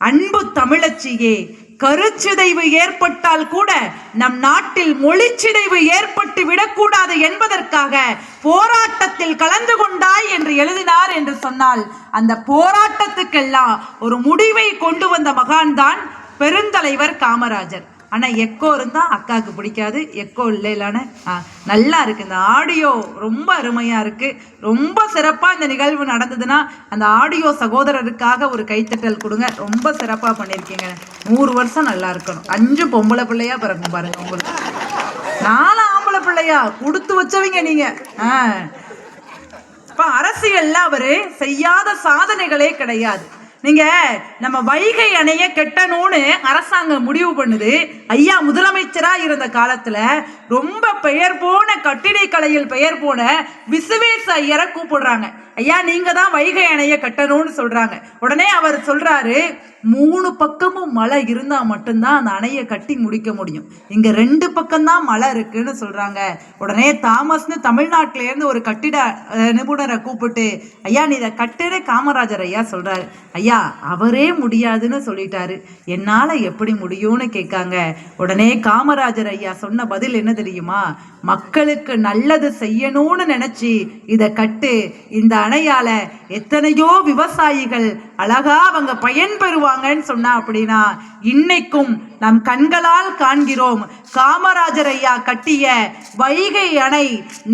அன்பு தமிழச்சியே, கருச்சிதைவு ஏற்பட்டால் கூட நம் நாட்டில் மொழிச்சிதைவு ஏற்பட்டு விடக்கூடாது என்பதற்காக போராட்டத்தில் கலந்து கொண்டாய் என்று எழுதினார் என்று சொன்னால், அந்த போராட்டத்துக்கெல்லாம் ஒரு முடிவை கொண்டு வந்த மகான் தான் பெருந்தலைவர் காமராஜர். ஆனா எக்கோ இருந்தா அக்காவுக்கு பிடிக்காது. எக்கோ இல்லைலான நல்லா இருக்கு. இந்த ஆடியோ ரொம்ப அருமையா இருக்கு. ரொம்ப சிறப்பா இந்த நிகழ்வு நடந்ததுன்னா அந்த ஆடியோ சகோதரருக்காக ஒரு கைத்தட்டல் கொடுங்க. ரொம்ப சிறப்பா பண்ணிருக்கீங்க. 100 வருஷம் நல்லா இருக்கணும். 5 பொம்பளை பிள்ளையா பிறக்கும் பாருங்க. உங்களுக்கு 4 ஆம்பளை பிள்ளையா கொடுத்து வச்சவங்க நீங்க. அரசியல்ல அவரு செய்யாத சாதனைகளே கிடையாது. நீங்க நம்ம வைகை அணைய கட்டணும்னு அரசாங்கம் முடிவு பண்ணுது. ஐயா முதலமைச்சரா இருந்த காலத்துல ரொம்ப பெயர் போன கட்டிடக்கலையில் பெயர் போன விசுவேச ஐயரை கூப்பிடுறாங்க. ஐயா நீங்க தான் வைகை அணைய கட்டணும்னு சொல்றாங்க. உடனே அவர் சொல்றாரு, 3 பக்கமும் மழை இருந்தா மட்டும்தான் அந்த அணையை கட்டி முடிக்க முடியும். இங்க 2 பக்கம்தான் மழை இருக்குன்னு சொல்றாங்க. உடனே தாமஸ்னு தமிழ்நாட்டில இருந்து ஒரு கட்டிட நிபுணரை கூப்பிட்டு, ஐயா நீ இதை கட்டுற காமராஜர் ஐயா சொல்றாரு. ஐயா அவரே முடியாதுன்னு சொல்லிட்டாரு, என்னால எப்படி முடியும்னு கேட்காங்க. உடனே காமராஜர் ஐயா சொன்ன பதில் என்ன தெரியுமா? மக்களுக்கு நல்லது செய்யணும்னு நினைச்சு இதை கட்டு. இந்த அணையால எத்தனையோ விவசாயிகள் அழகா அவங்க பயன்பெறுவாங்கன்னு சொன்னா அப்படின்னா இன்னைக்கும் நம் கண்களால் காண்கிறோம். காமராஜர் ஐயா கட்டிய வைகை அணை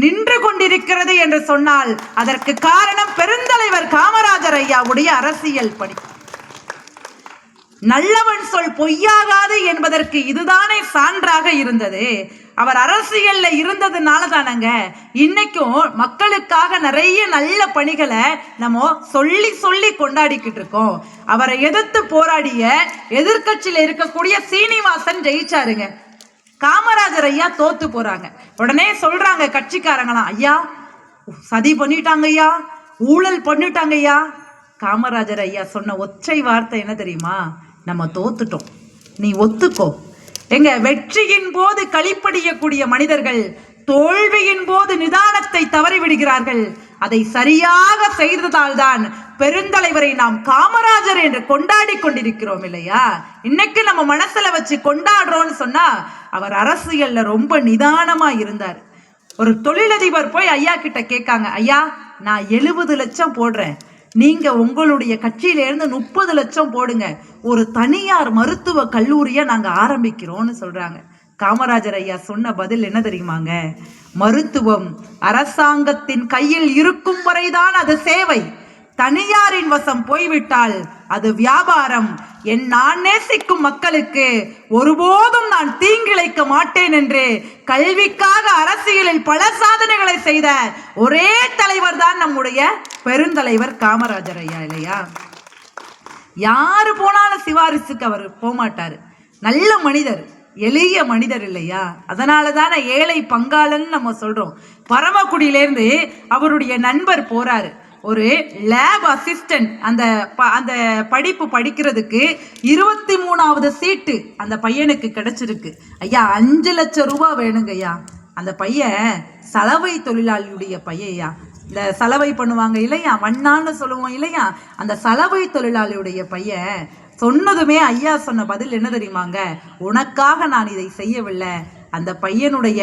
நின்று கொண்டிருக்கிறது என்று சொன்னால் அதற்கு காரணம் பெருந்தலைவர் காமராஜர் ஐயாவுடைய அரசியல் பணி. நல்லவன் சொல் பொய்யாகாது என்பதற்கு இதுதானே சான்றாக இருந்தது. அவர் அரசியல்ல இருந்ததுனால தானங்க இன்னைக்கும் மக்களுக்காக நிறைய நல்ல பணிகளை நம்ம சொல்லி சொல்லி கொண்டாடிக்கிட்டு இருக்கோம். அவரை எதிர்த்து போராடிய எதிர்கட்சியில இருக்கக்கூடிய சீனிவாசன் ஜெயிச்சாருங்க. காமராஜர் ஐயா தோத்து போறாங்க. உடனே சொல்றாங்க கட்சிக்காரங்களாம், ஐயா சதி பண்ணிட்டாங்க ஐயா, ஊழல் பண்ணிட்டாங்க ஐயா. காமராஜர் ஐயா சொன்ன ஒற்றை வார்த்தை என்ன தெரியுமா? நம்ம தோத்துட்டோம், நீ ஒத்துக்கோ. எங்க வெற்றியின் போது களிப்படியக்கூடிய மனிதர்கள் தோல்வியின் போது நிதானத்தை தவறிவிடுகிறார்கள். அதை சரியாக செய்ததால் தான் பெருந்தலைவரை நாம் காமராஜர் என்று கொண்டாடி கொண்டிருக்கிறோம் இல்லையா? இன்னைக்கு நம்ம மனசுல வச்சு கொண்டாடுறோம்னு சொன்னா அவர் அரசியல்ல ரொம்ப நிதானமா இருந்தார். ஒரு தொழிலதிபர் போய் ஐயா கிட்ட கேட்காங்க, ஐயா நான் 70 லட்சம் போடுறேன், நீங்க உங்களுடைய கட்சியில இருந்து 30 லட்சம் போடுங்க, ஒரு தனியார் மருத்துவ கல்லூரியை நாங்க ஆரம்பிக்கிறோம்னு சொல்றாங்க. காமராஜர் ஐயா சொன்ன பதில் என்ன தெரியுமாங்க? மருத்துவம் அரசாங்கத்தின் கையில் இருக்கும் வரைதான் அது சேவை, தனியாரின் வசம் போய்விட்டால் அது வியாபாரம். நான் நேசிக்கும் மக்களுக்கு ஒருபோதும் நான் தீங்கிழைக்க மாட்டேன் என்று கல்விக்காக அரசியலில் பல சாதனைகளை செய்த ஒரே தலைவர் தான் நம்முடைய பெருந்தலைவர் காமராஜர் ஐயா இல்லையா? யாரு போனாலும் சிவாரிசுக்கு அவர் போகமாட்டாரு. நல்ல மனிதர், எளிய மனிதர் இல்லையா? அதனால தானே ஏழை பங்காளன் நம்ம சொல்றோம். பரமக்குடியிலேருந்து அவருடைய நண்பர் போறாரு, ஒரு லேப் அசிஸ்டன்ட் அந்த படிப்பு படிக்கிறதுக்கு 23வது சீட்டு அந்த பையனுக்கு கிடைச்சிருக்கு. ஐயா 5 லட்சம் ரூபாய் வேணுங்க ஐயா. அந்த பையன் சலவை தொழிலாளியுடைய பையன்யா. இந்த சலவை பண்ணுவாங்க இல்லையா, மண்ணான்னு சொல்லுவோம் இல்லையா, அந்த சலவை தொழிலாளியுடைய பையன். சொன்னதுமே ஐயா சொன்ன பதில் என்ன தெரியுமாங்க? உனக்காக நான் இதை செய்யவில்லை. அந்த பையனுடைய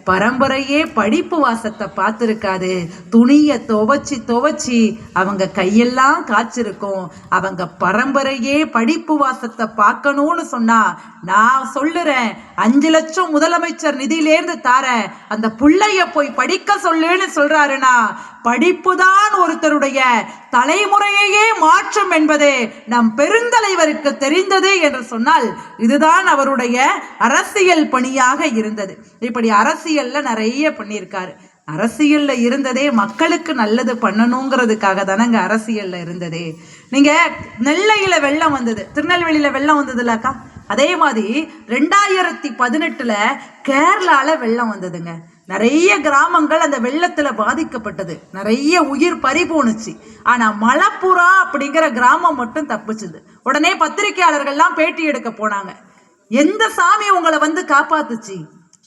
பரம்பரையே படிப்பு வாசத்தை பார்த்துருக்காது. துணியை துவச்சி அவங்க கையெல்லாம் காய்ச்சிருக்கும். அவங்க பரம்பரையே படிப்பு வாசத்தை பார்க்கணும்னு சொன்னா நான் சொல்லுறேன், 5 லட்சம் முதலமைச்சர் நிதியிலேருந்து தாரேன், அந்த புள்ளைய போய் படிக்க சொல்லுன்னு சொல்றாருன்னா படிப்பு தான் ஒருத்தருடைய தலைமுறையே மாற்றும் என்பது நம் பெருந்தலைவருக்கு தெரிந்தது என்று சொன்னால் இதுதான் அவருடைய அரசியல் பணியாக இருந்தது. இப்படி அரசியல்ல நிறைய பண்ணியிருக்காரு. அரசியல்ல இருந்ததே மக்களுக்கு நல்லது பண்ணணுங்கிறதுக்காக தானங்க அரசியல்ல இருந்ததே. நீங்க நெல்லையில வெள்ளம் வந்தது, திருநெல்வேலியில வெள்ளம் வந்ததுலக்கா, அதே மாதிரி 2018ல கேரளால வெள்ளம் வந்ததுங்க. நிறைய கிராமங்கள் அந்த வெள்ளத்துல பாதிக்கப்பட்டது, நிறைய உயிர் பறி போணுச்சு. ஆனா மலப்புரா அப்படிங்கிற கிராமம் மட்டும் தப்பிச்சுது. உடனே பத்திரிகையாளர்கள்லாம் பேட்டி எடுக்க போனாங்க. எந்த சாமி உங்களை வந்து காப்பாத்துச்சு?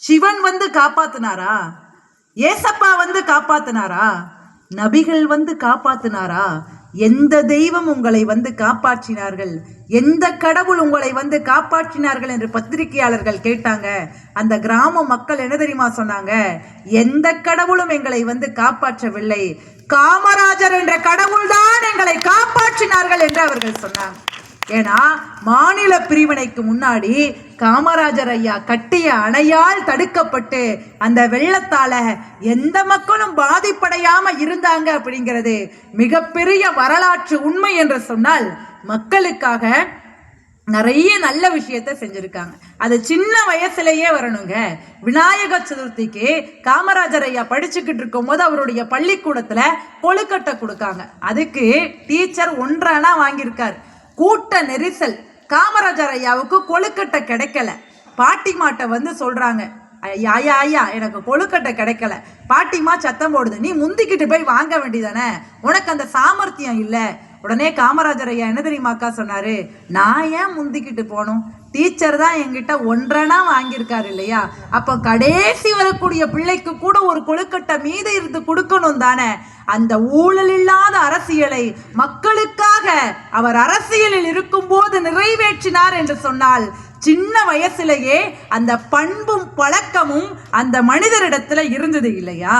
சிவன் வந்து காப்பாத்தினாரா? ஏசப்பா வந்து காப்பாத்தினாரா? நபிகள் வந்து காப்பாத்தினாரா? எந்த தெய்வம் உங்களை வந்து காப்பாற்றினார்கள்? எந்த கடவுள் உங்களை வந்து காப்பாற்றினார்கள் என்று பத்திரிகையாளர்கள் கேட்டாங்க. அந்த கிராம மக்கள் என்ன தெரியுமா சொன்னாங்க? எந்த கடவுளும் எங்களை வந்து காப்பாற்றவில்லை, காமராஜர் என்ற கடவுள் தான் எங்களை காப்பாற்றினார்கள் என்று அவர்கள் சொன்னாங்க. ஏன்னா மாநில பிரிவினைக்கு முன்னாடி காமராஜர் ஐயா கட்டிய அணையால் தடுக்கப்பட்டு அந்த வெள்ளத்தால எந்த மக்களும் பாதிப்படையாம இருந்தாங்க அப்படிங்கிறது மிகப்பெரிய வரலாற்று உண்மை என்று சொன்னால் மக்களுக்காக நிறைய நல்ல விஷயத்த செஞ்சிருக்காங்க. அது சின்ன வயசுலயே வரணுங்க. விநாயக சதுர்த்திக்கு காமராஜர் ஐயா படிச்சுக்கிட்டு இருக்கும் போது அவருடைய பள்ளிக்கூடத்துல கொழுக்கட்டை கொடுக்காங்க. அதுக்கு டீச்சர் 1 அணா வாங்கியிருக்காரு. கூட்ட நெரிசல், காமராஜர் ஐயாவுக்கு கொழுக்கட்டை கிடைக்கல. பாட்டிமாட்ட வந்து சொல்றாங்க, ஐயா ஐயா ஐயா எனக்கு கொழுக்கட்டை கிடைக்கல. பாட்டிமா சத்தம் போடுது, நீ முந்திக்கிட்டு போய் வாங்க வேண்டியதானே, உனக்கு அந்த சாமர்த்தியம் இல்லை. உடனே காமராஜர் ஐயா என்ன தெரியுமாக்கா சொன்னாரு? நான் ஏன் முந்திக்கிட்டு போகணும்? டீச்சர் தான் என்கிட்ட 1 அணா வாங்கியிருக்காரு இல்லையா, அப்போ கடைசி வரக்கூடிய பிள்ளைக்கு கூட ஒரு கொழுக்கட்டை மீது இருந்து கொடுக்கணும் தானே. அந்த ஊழல் இல்லாத அரசியலை மக்களுக்காக அவர் அரசியலில் இருக்கும் போது நிறைவேற்றினார் என்று சொன்னால் சின்ன வயசுலேயே அந்த பண்பும் பழக்கமும் அந்த மனிதரிடத்துல இருந்தது இல்லையா?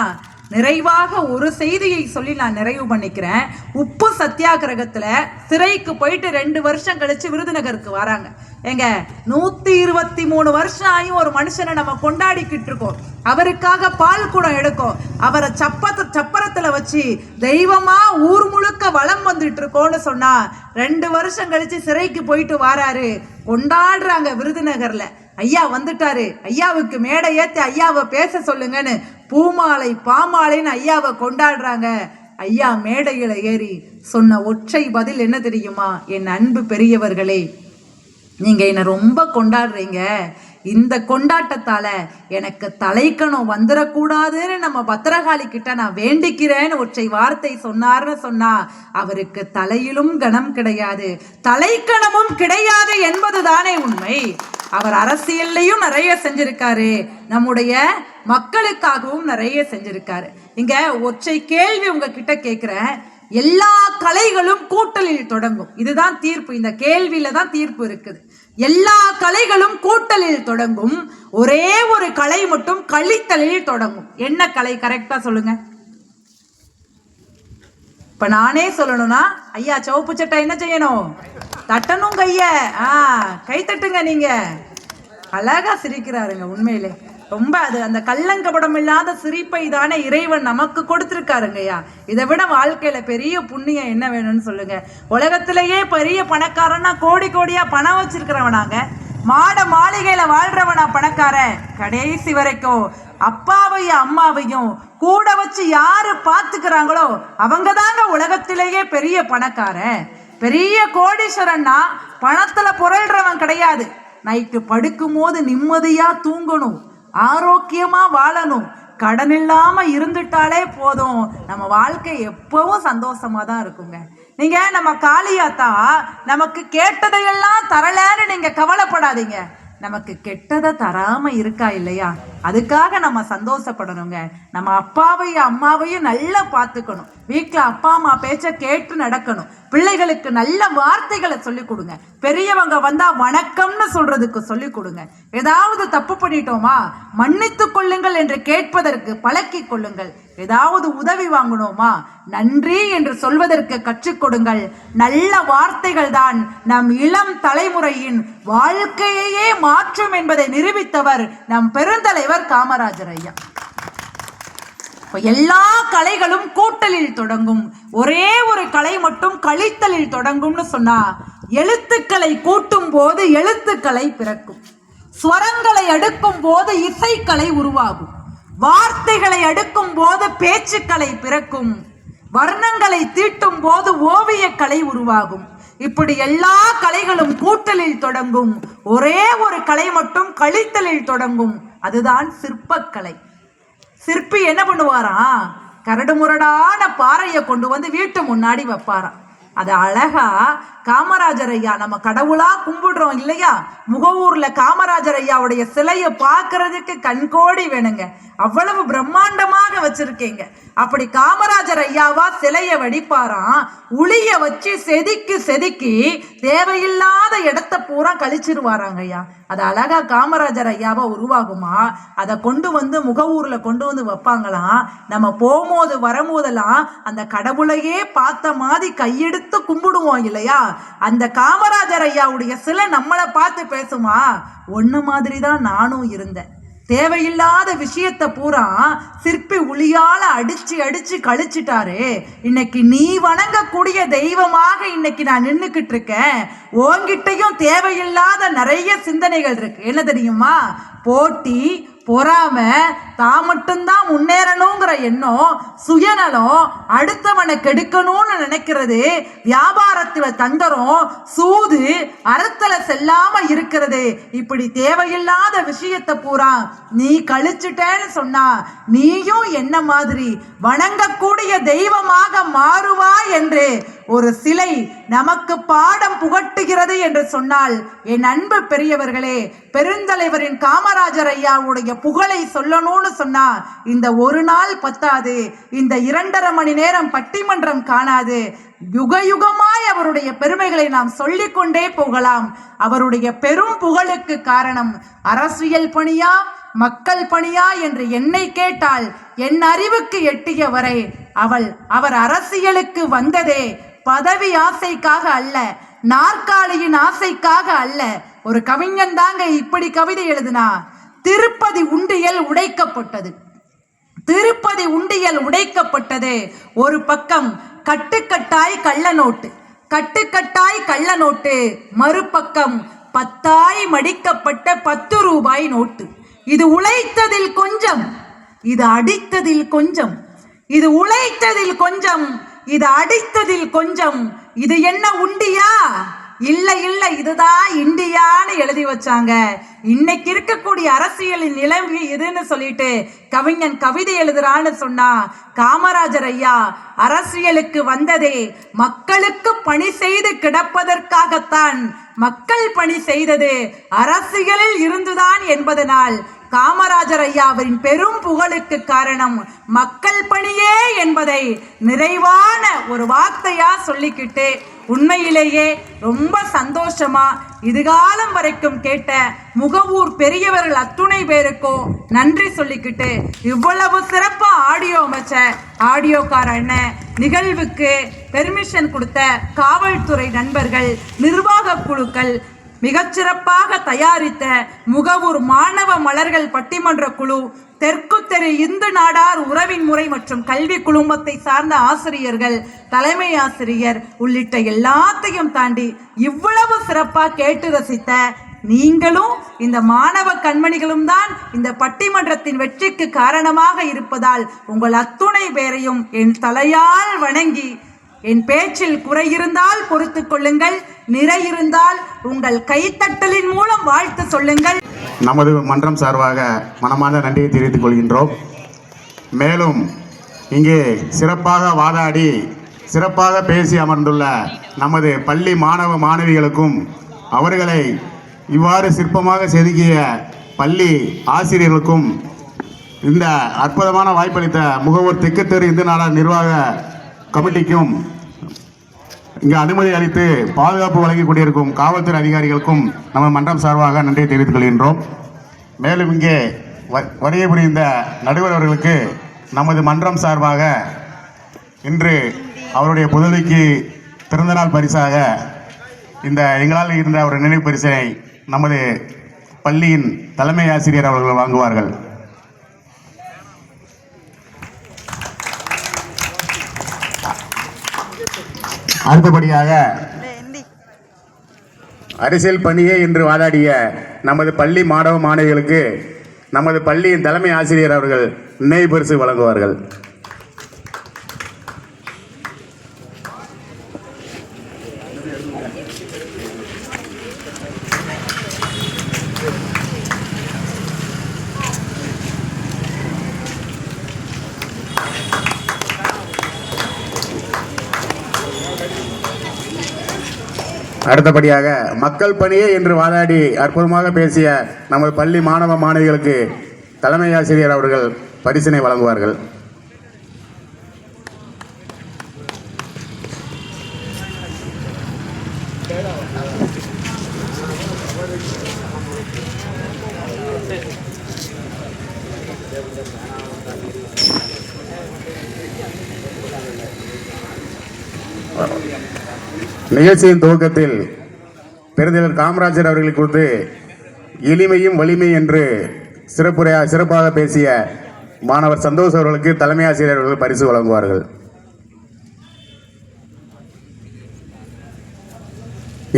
நிறைவாக ஒரு செய்தியை சொல்லி நான் நிறைவு பண்ணிக்கிறேன். உப்பு சத்தியாகிரகத்துல சிறைக்கு போயிட்டு 2 வருஷம் கழிச்சு விருதுநகருக்கு வராங்க. எங்க 123 வருஷம் ஆகி ஒரு மனுஷனை நம்ம கொண்டாடிக்கிட்டு இருக்கோம். அவருக்காக பால் குடம் எடுக்கும், அவரை சப்பரத்துல வச்சு தெய்வமா ஊர் முழுக்க வலம் வந்துட்டு இருக்கோன்னு சொன்னா 2 வருஷம் கழிச்சு சிறைக்கு போயிட்டு வாராரு. கொண்டாடுறாங்க விருதுநகர்ல. ஐயா வந்துட்டாரு, ஐயாவுக்கு மேடை ஏத்தி ஐயாவை பேச சொல்லுங்கன்னு பூமாலை பாமாலைன்னு ஐயாவை கொண்டாடுறாங்க. ஐயா மேடையில ஏறி சொன்ன ஒற்றை பதில் என்ன தெரியுமா? என் அன்பு பெரியவர்களே, நீங்க என்ன ரொம்ப கொண்டாடுறீங்க, இந்த கொண்டாட்டத்தால எனக்கு தலைக்கணம் வந்துடக்கூடாதுன்னு நம்ம பத்திரகாளி கிட்ட நான் வேண்டிக்கிறேன்னு ஒற்றை வார்த்தை சொன்னார்னு சொன்னா அவருக்கு தலையிலும் கணம் கிடையாது, தலைக்கணமும் கிடையாது என்பது தானே உண்மை. அவர் அரசியல்லையும் நிறைய செஞ்சிருக்காரு, நம்முடைய மக்களுக்காகவும் நிறைய செஞ்சிருக்காரு. இங்க ஒற்றை கேள்வி உங்ககிட்ட கேட்கிறேன். எல்லா கலைகளும் கூட்டலில் தொடங்கும், இதுதான் தீர்ப்பு. இந்த கேள்வியில தான் தீர்ப்பு இருக்குது. எல்லா கலைகளும் கூட்டலில் தொடங்கும், ஒரே ஒரு கலை மட்டும் கழித்தலில் தொடங்கும். என்ன கலை? கரெக்டா சொல்லுங்க. இப்ப நானே சொல்லணும்னா ஐயா சிவப்பு சட்டை என்ன செய்யணும்? தட்டணும் கைய. கை தட்டுங்க. நீங்க அழகா சிரிக்கிறாருங்க. உண்மையிலே ரொம்ப அது அந்த கள்ளங்கபடம் இல்லாத சிரிப்பை தானே இறைவன் நமக்கு கொடுத்துருக்காருங்கய்யா. இதை விட வாழ்க்கையில பெரிய புண்ணியம் என்ன வேணும்னு சொல்லுங்க. உலகத்திலேயே பெரிய பணக்காரன்னா கோடி கோடியா பணம் வச்சிருக்கிறவனாங்க, மாட மாளிகையில வாழ்றவனா பணக்காரன். கடைசி வரைக்கும் அப்பாவையும் அம்மாவையும் கூட வச்சு யாரு பாத்துக்கிறாங்களோ அவங்க தாங்க உலகத்திலேயே பெரிய பணக்காரன். பெரிய கோடீஸ்வரன்னா பணத்துல புரள்றவன் கிடையாது. நைட்டு படுக்கும் போது நிம்மதியா தூங்கணும், ஆரோக்கியமா வாழணும், கடன் இல்லாம இருந்துட்டாலே போதும், நம்ம வாழ்க்கை எப்பவும் சந்தோஷமா தான் இருக்குங்க. நீங்க நம்ம காளியாத்தா நமக்கு கேட்டதையெல்லாம் தரலன்னு நீங்க கவலைப்படாதீங்க, நமக்கு கெட்டதை தராம இருக்கா இல்லையா, அதுக்காக நம்ம சந்தோஷப்படணுங்க. நம்ம அப்பாவையும் அம்மாவையும் நல்லா பார்த்துக்கணும், வீட்டில் அப்பா அம்மா பேச்ச கேட்டு நடக்கணும், பிள்ளைகளுக்கு நல்ல வார்த்தைகளை சொல்லிக் கொடுங்க, பெரியவங்க வந்தா வணக்கம்னு சொல்றதுக்கு சொல்லிக் கொடுங்க. ஏதாவது தப்பு பண்ணிட்டோமா மன்னித்து கொள்ளுங்கள் என்று கேட்பதற்கு பழக்கி கொள்ளுங்கள். ஏதாவது உதவி வாங்கணுமா நன்றி என்று சொல்வதற்கு கற்றுக் கொடுங்கள். நல்ல வார்த்தைகள் தான் நம் இளம் தலைமுறையின் வாழ்க்கையே மாற்றும் என்பதை நிரூபித்தவர் நம் பெருந்தலைவர் காமராஜர் ஐயா. எல்லா கலைகளும் கூட்டலில் தொடங்கும், ஒரே ஒரு கலை மட்டும் கழித்தலில் தொடங்கும்னு சொன்னா, எழுத்துக்களை கூட்டும் போது எழுத்துக்களை பிறக்கும், ஸ்வரங்களை அடுக்கும் போது இசைக்கலை உருவாகும், வார்த்தைகளை அடுக்கும் போது பேச்சுக்களை பிறக்கும், வர்ணங்களை தீட்டும் போது ஓவியக்கலை உருவாகும். இப்படி எல்லா கலைகளும் கூட்டலில் தொடங்கும், ஒரே ஒரு கலை மட்டும் கழித்தலில் தொடங்கும், அதுதான் சிற்பக்கலை. சிற்பி என்ன பண்ணுவாராம்? கரடு முரடான பாறையை கொண்டு வந்து வீட்டு முன்னாடி வைப்பாராம். அது அழகா காமராஜர் ஐயா நம்ம கடவுளா கும்பிடுறோம் இல்லையா, முகவூர்ல காமராஜர் ஐயாவுடைய சிலையை பார்க்கறதுக்கு கண்கோடி வேணுங்க, அவ்வளவு பிரம்மாண்டமாக வச்சிருக்கீங்க. அப்படி காமராஜர் ஐயாவா சிலையை வடிப்பாராம், உளிய வச்சு செதுக்கி செதுக்கி தேவையில்லாத இடத்த பூரா கழிச்சிருவாராங்க ஐயா. அது அழகா காமராஜர் ஐயாவா உருவாகுமா, அதை கொண்டு வந்து முகவூர்ல கொண்டு வந்து வைப்பாங்களாம். நம்ம போகும்போது வரும்போதெல்லாம் அந்த கடவுளையே பார்த்த மாதிரி கையெடுத்து கும்பிடுவோம் இல்லையா, அந்த காமராஜர் ஐயாவுடைய சிலை நம்மளை பார்த்து பேசுமா, ஒன்னு மாதிரி தான் நானும் இருந்தேன், தேவையில்லாத விஷயத்தை பூரா சிற்பி உளியால அடிச்சு அடிச்சு கழிச்சிட்டாரு, இன்னைக்கு நீ வணங்கக்கூடிய தெய்வமாக இன்னைக்கு நான் நின்னுக்கிட்டு இருக்கேன், உன்கிட்டையும் தேவையில்லாத நிறைய சிந்தனைகள் இருக்கு. என்ன தெரியுமா? போட்டி, பொறாம, தான் மட்டும்தான் முன்னேறணுங்கிற எண்ணம், சுயநலம், அடுத்தவனை கெடுக்கணும்னு நினைக்கிறது, வியாபாரத்துல தந்திரம், சூது, அறத்தல செல்லாம இருக்கிறது, இப்படி தேவையில்லாத விஷயத்தை பூரா நீ கழிச்சுட்டேன்னு சொன்னா நீயும் என்ன மாதிரி வணங்கக்கூடிய தெய்வமாக மாறுவா என்று ஒரு சிலை நமக்கு பாடம் புகட்டுகிறது என்று சொன்னால், என் அன்பு பெரியவர்களே, பெருந்தலைவரின் காமராஜர் ஐயாவுடைய புகழை சொல்லணும்னு சொன்னா இந்த ஒரு நாள் பத்தாது, இந்த 2.5 மணி நேரம் பட்டிமன்றம் காணாது. யுக யுகமாய் அவருடைய பெருமைகளை நாம் சொல்லிக்கொண்டே போகலாம். அவருடைய பெரும் புகழுக்கு காரணம் அரசியல் பணியா மக்கள் பணியா என்று என்னை கேட்டால், என் அறிவுக்கு எட்டிய வரை அவர் அரசியலுக்கு வந்ததே பதவி ஆசைக்காக அல்ல, நாற்காலியின் ஆசைக்காக அல்ல. ஒரு கவிஞன் தாங்க இப்படி கவிதை எழுதினா, திருப்பதி உண்டியல் உடைக்கப்பட்டது. திருப்பதி உண்டியல் உடைக்கப்பட்டது. ஒரு பக்கம் கட்டுக்கட்டாய் கள்ள நோட்டு, கட்டுக்கட்டாய் கள்ள நோட்டு, மறுபக்கம் 10 மடிக்கப்பட்ட 10 ரூபாய் நோட்டு. இது உழைத்ததில் கொஞ்சம், இது அடித்ததில் கொஞ்சம். இது உழைத்ததில் கொஞ்சம், இது அடித்ததில் கொஞ்சம். இது என்ன உண்டியா? இல்லை இல்லை, இதுதான் இந்தியான்னு எழுதி வச்சாங்க. இன்னைக்கு இருக்கக்கூடிய அரசியலின் நிலைமை எதுன்னு சொல்லிட்டு கவிஞன் கவிதை எழுதுறான்னு சொன்னா, காமராஜர் ஐயா அரசியலுக்கு வந்ததே மக்களுக்கு பணி செய்து கிடப்பதற்காகத்தான். மக்கள் பணி செய்தது அரசியலில் இருந்துதான் என்பதனால் காமராஜர் ஐயாவின் பெரும் புகழுக்கு காரணம் மக்கள் பணியே என்பதை நிறைவான ஒரு வார்த்தையா சொல்லிக்கிட்டு, உண்மையிலேயே ரொம்ப சந்தோஷமா இதுகாலம் வரைக்கும் கேட்ட முகவூர் பெரியவர்கள் அத்துணை பேருக்கும் நன்றி சொல்லிக்கிட்டு, இவ்வளவு சிறப்பா ஆடியோ அமைச்ச ஆடியோக்கார அண்ணன், நிகழ்வுக்கு பெர்மிஷன் கொடுத்த காவல்துறை நண்பர்கள், நிர்வாக குழுக்கள், மிகச்சிறப்பாக தயாரித்த முகவூர் மாணவ மலர்கள் பட்டிமன்ற குழு, தெற்கு தெரு இந்து நாடார் உறவின் முறை மற்றும் கல்வி குழுமத்தை சார்ந்த ஆசிரியர்கள், தலைமை ஆசிரியர் உள்ளிட்ட எல்லாத்தையும் தாண்டி இவ்வளவு சிறப்பா கேட்டு ரசித்த நீங்களும் இந்த மாணவ கண்மணிகளும் தான் இந்த பட்டிமன்றத்தின் வெற்றிக்கு காரணமாக இருப்பதால் உங்கள் அத்துணை பேரையும் என் தலையால் வணங்கி, என் பேச்சில் குறை இருந்தால் பொறுத்து கொள்ளுங்கள், நிறை இருந்தால் உங்கள் கைத்தட்டலின் மூலம் வாழ்த்து சொல்லுங்கள். நமது மன்றம் சார்பாக மனமார்ந்த நன்றியை தெரிவித்துக் கொள்கின்றோம். மேலும் இங்கே சிறப்பாக வாதாடி சிறப்பாக பேசி அமர்ந்துள்ள நமது பள்ளி மாணவ மாணவிகளுக்கும், அவர்களை இவ்வாறு சிற்பமாக செதுக்கிய பள்ளி ஆசிரியர்களுக்கும், இந்த அற்புதமான வாய்ப்பளித்த முகவூர் தெற்கு தெரு இந்து நாடார் நிர்வாக கமிட்டிக்கும், இங்கு அனுமதி அளித்து பாதுகாப்பு வழங்கி கொண்டிருக்கும் காவல்துறை அதிகாரிகளுக்கும் நம்ம மன்றம் சார்பாக நன்றியை தெரிவித்துக் கொள்கின்றோம். மேலும் இங்கே வருகை புரிந்த நடுவர் அவர்களுக்கு நமது மன்றம் சார்பாக இன்று அவருடைய புதவிக்கு பிறந்தநாள் பரிசாக இந்த எங்களால் இருந்த ஒரு நினைவு பரிசினை நமது பள்ளியின் தலைமை ஆசிரியர் அவர்கள் வாங்குவார்கள். அடுத்தபடியாக அரசியல் பணியே என்று வாதாடிய நமது பள்ளி மாணவ மாணவிகளுக்கு நமது பள்ளியின் தலைமை ஆசிரியர் அவர்கள் நினைவு பரிசு வழங்குவார்கள். அடுத்தபடியாக மக்கள் பணியே என்று வாதாடி அற்புதமாக பேசிய நமது பள்ளி மாணவ மாணவிகளுக்கு தலைமை ஆசிரியர் அவர்கள் பரிசினை வழங்குவார்கள். நிகழ்ச்சியின் துவக்கத்தில் பெருந்தலைவர் காமராஜர் அவர்களை குறித்து எளிமையும் வலிமை என்று சிறப்பாக பேசிய மாணவர் சந்தோஷ் அவர்களுக்கு தலைமை ஆசிரியர் அவர்கள் பரிசு வழங்குவார்கள்.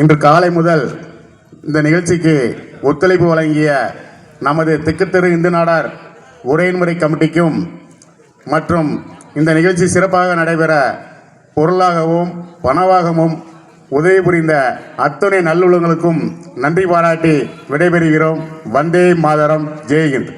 இன்று காலை முதல் இந்த நிகழ்ச்சிக்கு ஒத்துழைப்பு வழங்கிய நமது தெற்கு தெரு இந்து நாடார் உரைமுறை கமிட்டிக்கும் மற்றும் இந்த நிகழ்ச்சி சிறப்பாக நடைபெற பொருளாகவும் பணவாகவும் உதவி புரிந்த அத்துணை நல்லுள்ளங்களுக்கும் நன்றி பாராட்டி விடைபெறுகிறோம். வந்தே மாதரம், ஜெய் ஹிந்த்.